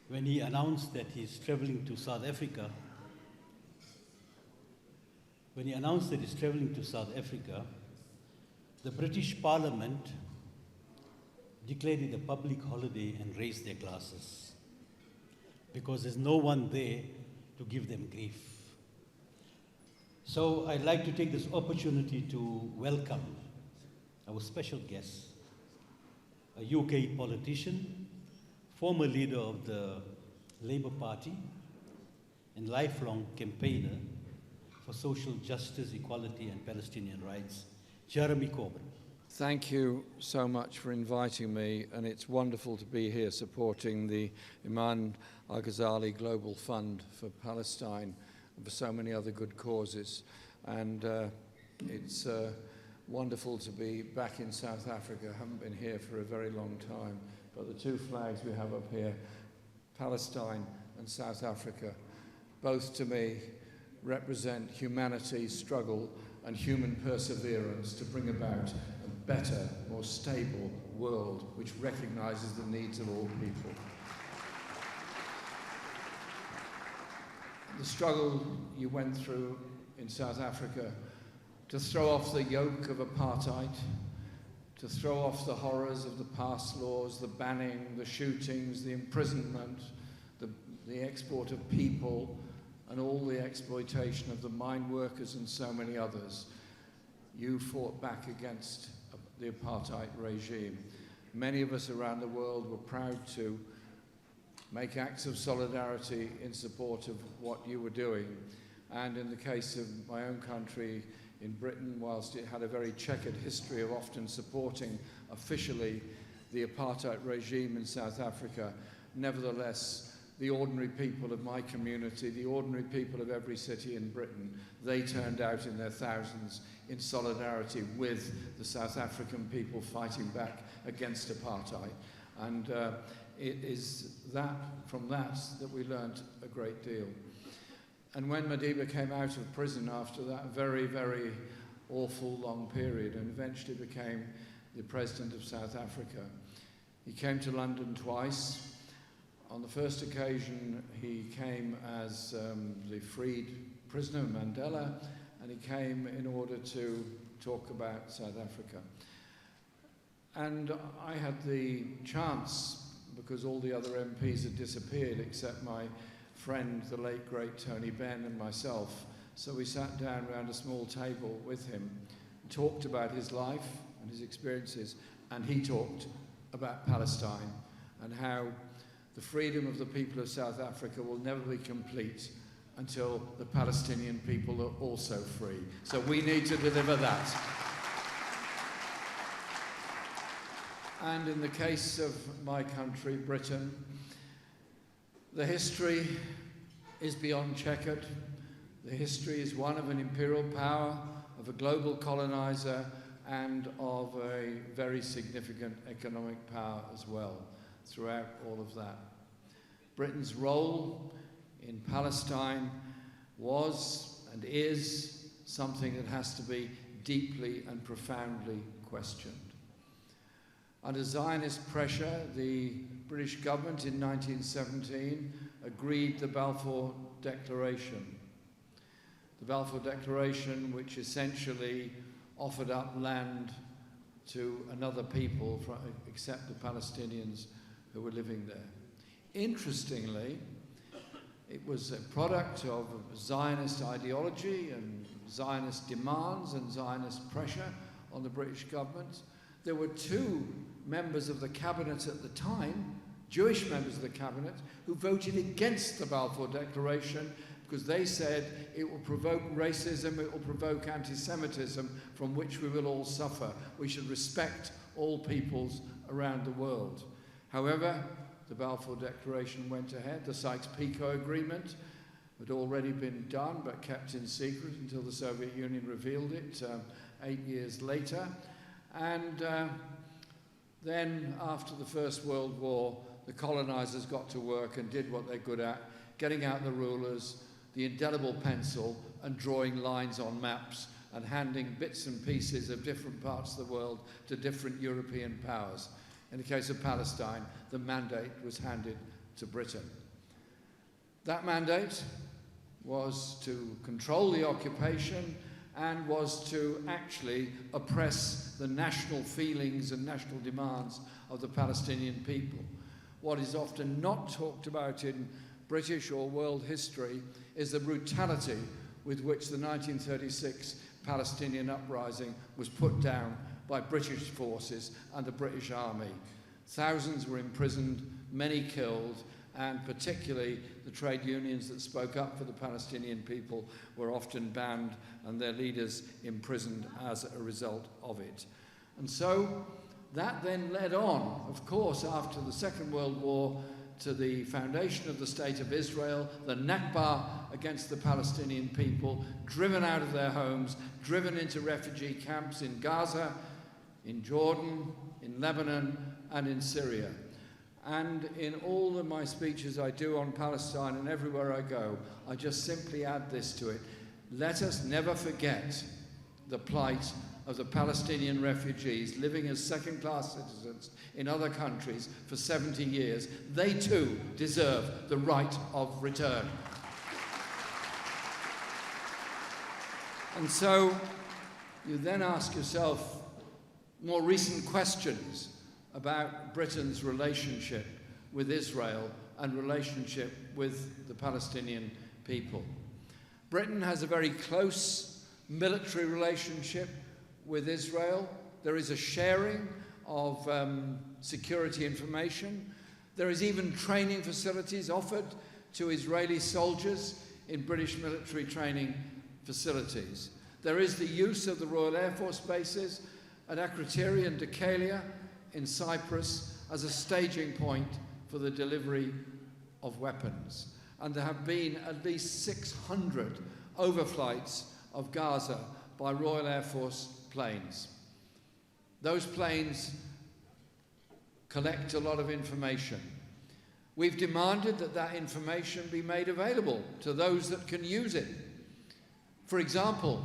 when he announced that he's traveling to South Africa, the British Parliament declared it a public holiday and raised their glasses because there's no one there to give them grief. So I'd like to take this opportunity to welcome our special guest, a UK politician, former leader of the Labour Party, and lifelong campaigner for social justice, equality, and Palestinian rights, Jeremy Corbyn. Thank you so much for inviting me, and it's wonderful to be here supporting the Iman Al-Ghazali Global Fund for Palestine and for so many other good causes. And it's wonderful to be back in South Africa. I haven't been here for a very long time, but the two flags we have up here, Palestine and South Africa, both to me represent humanity's struggle and human perseverance to bring about a better, more stable world which recognizes the needs of all people. The struggle you went through in South Africa to throw off the yoke of apartheid, to throw off the horrors of the past laws, the banning, the shootings, the imprisonment, the export of people, and all the exploitation of the mine workers and so many others. You fought back against the apartheid regime. Many of us around the world were proud to make acts of solidarity in support of what you were doing. And in the case of my own country, in Britain, whilst it had a very checkered history of often supporting officially the apartheid regime in South Africa, nevertheless, the ordinary people of my community, the ordinary people of every city in Britain, they turned out in their thousands in solidarity with the South African people fighting back against apartheid. And it is from that we learnt a great deal. And when Madiba came out of prison after that very, very awful long period and eventually became the President of South Africa, he came to London twice. On the first occasion, he came as the freed prisoner, Mandela, and he came in order to talk about South Africa. And I had the chance, because all the other MPs had disappeared except my friend, the late great Tony Benn, and myself. So we sat down around a small table with him, talked about his life and his experiences, and he talked about Palestine and how the freedom of the people of South Africa will never be complete until the Palestinian people are also free. So we need to deliver that. And in the case of my country, Britain, the history is beyond checkered. The history is one of an imperial power, of a global colonizer, and of a very significant economic power as well throughout all of that. Britain's role in Palestine was and is something that has to be deeply and profoundly questioned. Under Zionist pressure, the British government in 1917 agreed the Balfour Declaration. The Balfour Declaration, which essentially offered up land to another people except the Palestinians who were living there. Interestingly, it was a product of Zionist ideology and Zionist demands and Zionist pressure on the British government. There were two members of the cabinet at the time, Jewish members of the cabinet, who voted against the Balfour Declaration because they said it will provoke racism, it will provoke anti-Semitism from which we will all suffer. We should respect all peoples around the world. However, the Balfour Declaration went ahead. The Sykes-Picot Agreement had already been done but kept in secret until the Soviet Union revealed it 8 years later. And then after the First World War, the colonizers got to work and did what they're good at, getting out the rulers, the indelible pencil, and drawing lines on maps and handing bits and pieces of different parts of the world to different European powers. In the case of Palestine, the mandate was handed to Britain. That mandate was to control the occupation and was to actually oppress the national feelings and national demands of the Palestinian people. What is often not talked about in British or world history is the brutality with which the 1936 Palestinian uprising was put down by British forces and the British Army. Thousands were imprisoned, many killed, and particularly the trade unions that spoke up for the Palestinian people were often banned and their leaders imprisoned as a result of it. And so that then led on, of course, after the Second World War, to the foundation of the State of Israel, the Nakba against the Palestinian people, driven out of their homes, driven into refugee camps in Gaza, in Jordan, in Lebanon, and in Syria. And in all of my speeches I do on Palestine and everywhere I go, I just simply add this to it. Let us never forget the plight of the Palestinian refugees living as second-class citizens in other countries for 70 years. They too deserve the right of return. And so you then ask yourself more recent questions about Britain's relationship with Israel and relationship with the Palestinian people. Britain has a very close military relationship with Israel. There is a sharing of security information. There is even training facilities offered to Israeli soldiers in British military training facilities. There is the use of the Royal Air Force bases at Akrotiri and Deucalion in Cyprus as a staging point for the delivery of weapons. And there have been at least 600 overflights of Gaza by Royal Air Force planes. Those planes collect a lot of information. We've demanded that that information be made available to those that can use it. For example,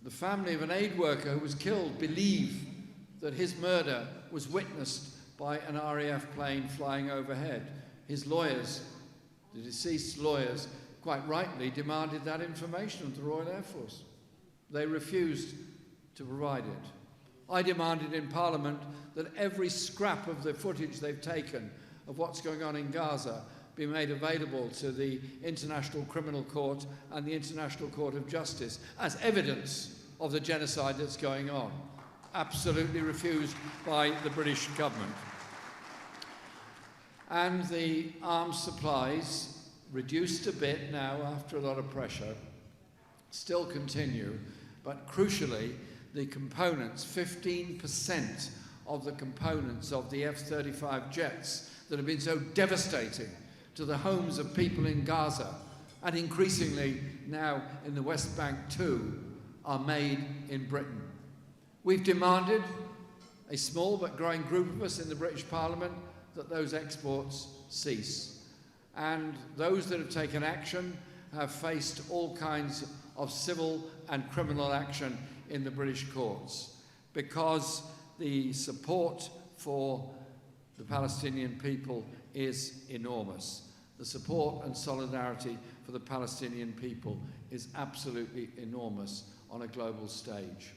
the family of an aid worker who was killed believe that his murder was witnessed by an RAF plane flying overhead. His lawyers, the deceased's lawyers, quite rightly demanded that information of the Royal Air Force. They refused to provide it. I demanded in Parliament that every scrap of the footage they've taken of what's going on in Gaza be made available to the International Criminal Court and the International Court of Justice as evidence of the genocide that's going on. Absolutely refused by the British government. And the arms supplies, reduced a bit now after a lot of pressure, still continue, but crucially, the components, 15% of the components of the F-35 jets that have been so devastating to the homes of people in Gaza, and increasingly now in the West Bank too, are made in Britain. We've demanded, a small but growing group of us in the British Parliament, that those exports cease. And those that have taken action have faced all kinds of civil and criminal action in the British courts, because the support for the Palestinian people is enormous. The support and solidarity for the Palestinian people is absolutely enormous on a global stage.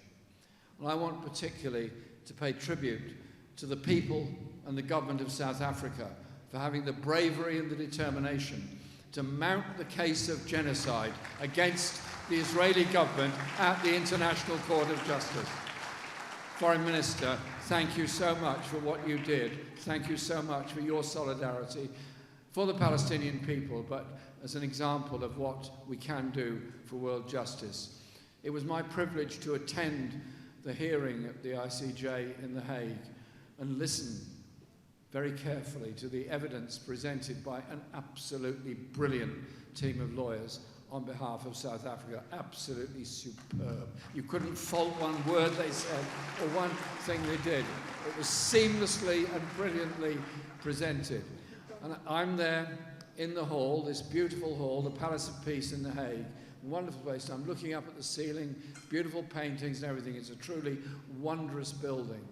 And I want particularly to pay tribute to the people and the government of South Africa for having the bravery and the determination to mount the case of genocide against the Israeli government at the International Court of Justice. Foreign Minister, thank you so much for what you did. Thank you so much for your solidarity for the Palestinian people, but as an example of what we can do for world justice. It was my privilege to attend the hearing at the ICJ in The Hague and listen very carefully to the evidence presented by an absolutely brilliant team of lawyers on behalf of South Africa. Absolutely superb. You couldn't fault one word they said or one thing they did. It was seamlessly and brilliantly presented. And I'm there in the hall, this beautiful hall, the Palace of Peace in The Hague. Wonderful place. I'm looking up at the ceiling, beautiful paintings and everything. It's a truly wondrous building.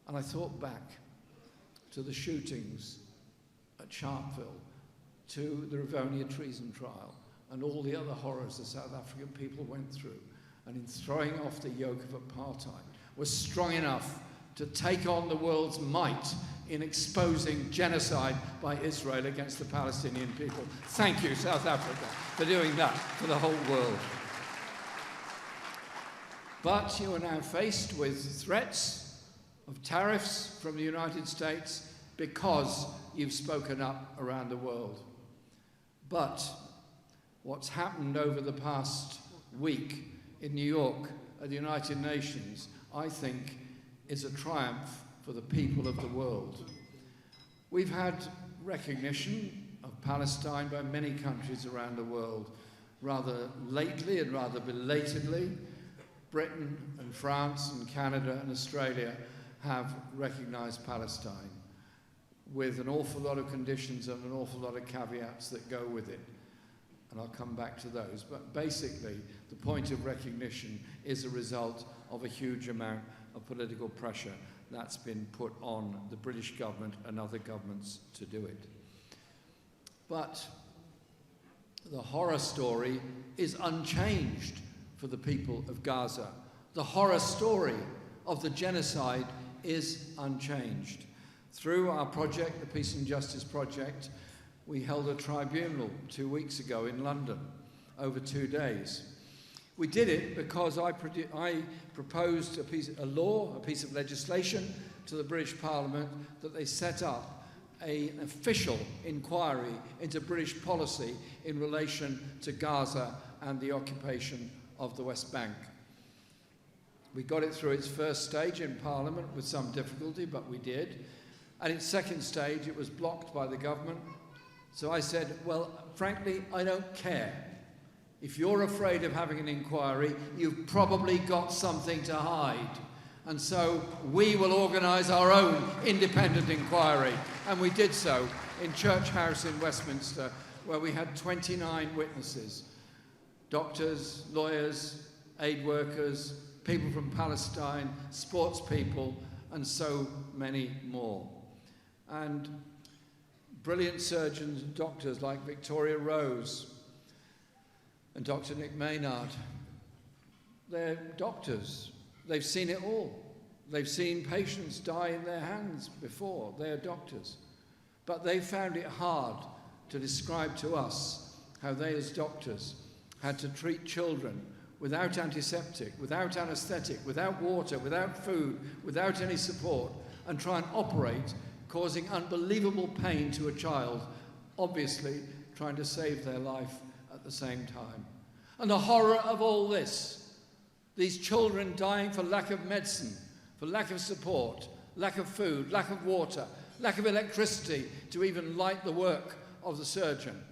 And I thought back to the shootings at at Sharpeville, to the Rivonia treason trial, and all the other horrors the South African people went through, and in throwing off the yoke of apartheid, was strong enough to take on the world's might in exposing genocide by Israel against the Palestinian people. Thank you, South Africa, for doing that for the whole world. But you are now faced with threats of tariffs from the United States because you've spoken up around the world. But what's happened over the past week in New York at the United Nations, I think, is a triumph for the people of the world. We've had recognition of Palestine by many countries around the world, rather lately and rather belatedly. Britain and France and Canada and Australia have recognized Palestine with an awful lot of conditions and an awful lot of caveats that go with it. And I'll come back to those. But basically, the point of recognition is a result of a huge amount of political pressure that's been put on the British government and other governments to do it. But the horror story is unchanged for the people of Gaza. The horror story of the genocide is unchanged. Through our project, the Peace and Justice Project, we held a tribunal 2 weeks ago in London over 2 days. We did it because I proposed a piece of legislation to the British Parliament that they set up an official inquiry into British policy in relation to Gaza and the occupation of the West Bank. We got it through its first stage in Parliament with some difficulty, but we did. At its second stage, it was blocked by the government. So I said, well, frankly, I don't care. If you're afraid of having an inquiry, you've probably got something to hide. And so we will organise our own independent inquiry. And we did so in Church House in Westminster, where we had 29 witnesses. Doctors, lawyers, aid workers, people from Palestine, sports people, and so many more. And brilliant surgeons and doctors like Victoria Rose and Dr. Nick Maynard. They're doctors. They've seen it all. They've seen patients die in their hands before. They're doctors. But they found it hard to describe to us how they, as doctors, had to treat children without antiseptic, without anaesthetic, without water, without food, without any support, and try and operate, causing unbelievable pain to a child, obviously trying to save their life at the same time. And the horror of all this, these children dying for lack of medicine, for lack of support, lack of food, lack of water, lack of electricity to even light the work of the surgeon,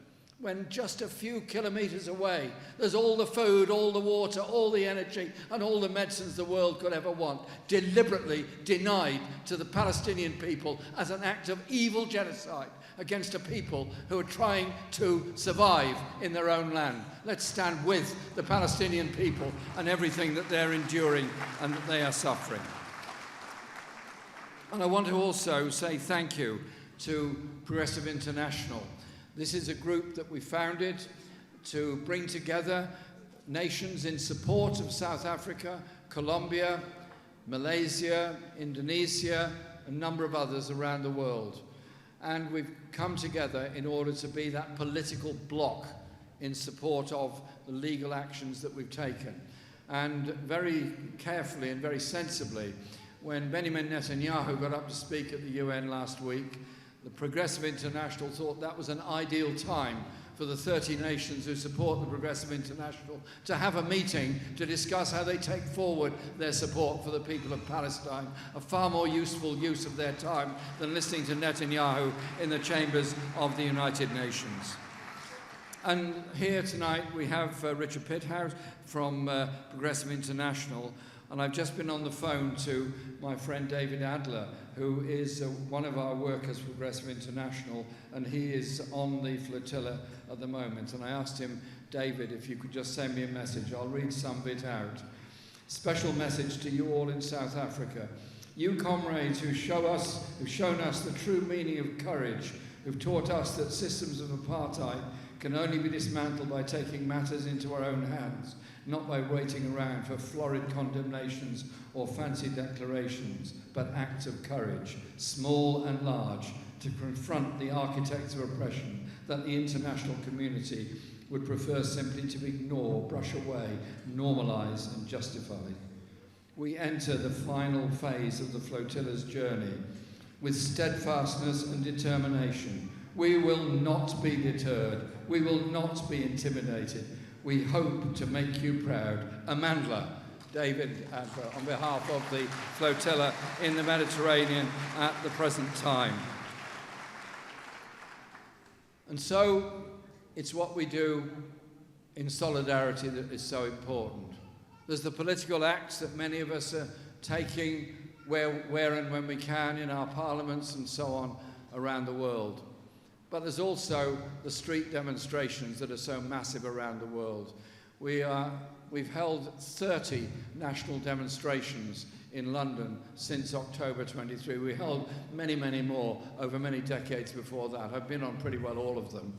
when just a few kilometres away there's all the food, all the water, all the energy and all the medicines the world could ever want, deliberately denied to the Palestinian people as an act of evil genocide against a people who are trying to survive in their own land. Let's stand with the Palestinian people and everything that they're enduring and that they are suffering. And I want to also say thank you to Progressive International. This is a group that we founded to bring together nations in support of South Africa, Colombia, Malaysia, Indonesia, and a number of others around the world. And we've come together in order to be that political bloc in support of the legal actions that we've taken. And very carefully and very sensibly, when Benjamin Netanyahu got up to speak at the UN last week, the Progressive International thought that was an ideal time for the 30 nations who support the Progressive International to have a meeting to discuss how they take forward their support for the people of Palestine, a far more useful use of their time than listening to Netanyahu in the chambers of the United Nations. And here tonight we have Richard Pitthouse from Progressive International, and I've just been on the phone to my friend David Adler, who is one of our workers for Progressive International, and he is on the flotilla at the moment. And I asked him, David, if you could just send me a message. I'll read some of it out. Special message to you all in South Africa. You comrades who've shown us the true meaning of courage, who've taught us that systems of apartheid can only be dismantled by taking matters into our own hands, not by waiting around for florid condemnations or fancy declarations, but acts of courage, small and large, to confront the architects of oppression that the international community would prefer simply to ignore, brush away, normalise and justify. We enter the final phase of the flotilla's journey with steadfastness and determination. We will not be deterred. We will not be intimidated. We hope to make you proud. Amandla, David, on behalf of the flotilla in the Mediterranean at the present time. And so, it's what we do in solidarity that is so important. There's the political acts that many of us are taking where and when we can in our parliaments and so on around the world. But there's also the street demonstrations that are so massive around the world. We've held 30 national demonstrations in London since October 23. We held many, many more over many decades before that. I've been on pretty well all of them.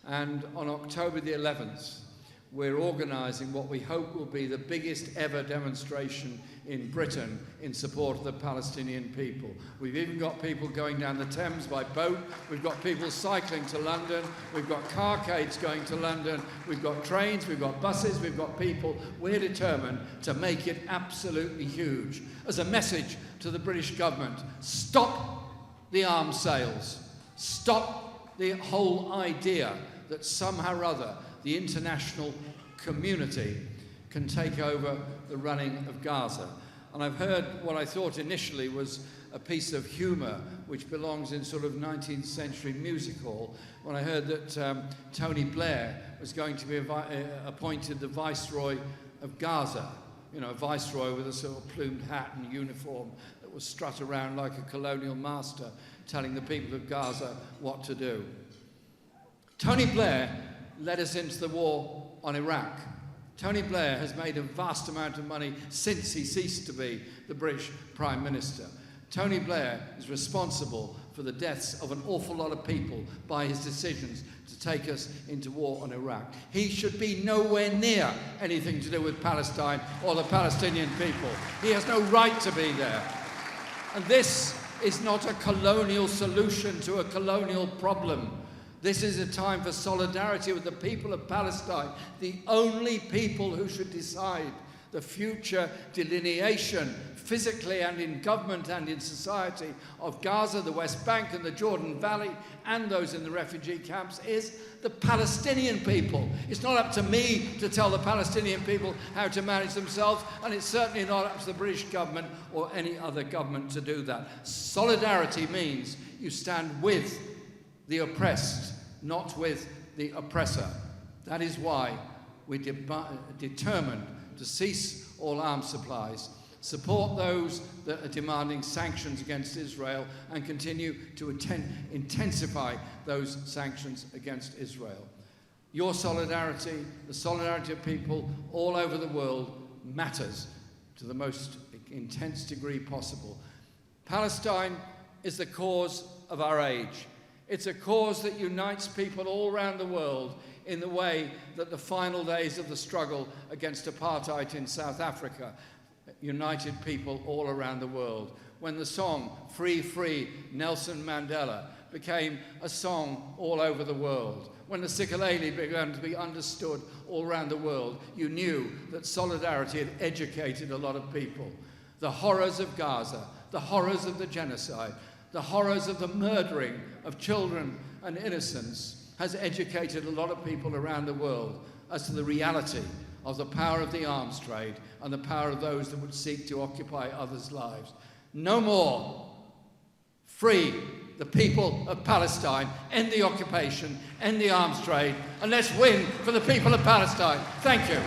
And on October the 11th, we're organising what we hope will be the biggest ever demonstration in Britain in support of the Palestinian people. We've even got people going down the Thames by boat. We've got people cycling to London. We've got carcades going to London. We've got trains. We've got buses. We've got people. We're determined to make it absolutely huge. As a message to the British government, stop the arms sales. Stop the whole idea that somehow or other the international community can take over the running of Gaza. And I've heard what I thought initially was a piece of humour which belongs in sort of 19th century music hall, when I heard that Tony Blair was going to be appointed the Viceroy of Gaza. You know, a Viceroy with a sort of plumed hat and uniform that would strut around like a colonial master telling the people of Gaza what to do. Tony Blair led us into the war on Iraq. Tony Blair has made a vast amount of money since he ceased to be the British Prime Minister. Tony Blair is responsible for the deaths of an awful lot of people by his decisions to take us into war on Iraq. He should be nowhere near anything to do with Palestine or the Palestinian people. He has no right to be there. And this is not a colonial solution to a colonial problem. This is a time for solidarity with the people of Palestine, the only people who should decide the future delineation, physically and in government and in society, of Gaza, the West Bank and the Jordan Valley, and those in the refugee camps, is the Palestinian people. It's not up to me to tell the Palestinian people how to manage themselves, and it's certainly not up to the British government or any other government to do that. Solidarity means you stand with the oppressed, not with the oppressor. That is why we're determined to cease all arms supplies, support those that are demanding sanctions against Israel, and continue to intensify those sanctions against Israel. Your solidarity, the solidarity of people all over the world, matters to the most intense degree possible. Palestine is the cause of our age. It's a cause that unites people all around the world in the way that the final days of the struggle against apartheid in South Africa united people all around the world. When the song Free, Free, Nelson Mandela became a song all over the world. When the Sikelele began to be understood all around the world, you knew that solidarity had educated a lot of people. The horrors of Gaza, the horrors of the genocide, the horrors of the murdering of children and innocents has educated a lot of people around the world as to the reality of the power of the arms trade and the power of those that would seek to occupy others' lives. No more. Free the people of Palestine, end the occupation, end the arms trade, and let's win for the people of Palestine. Thank you.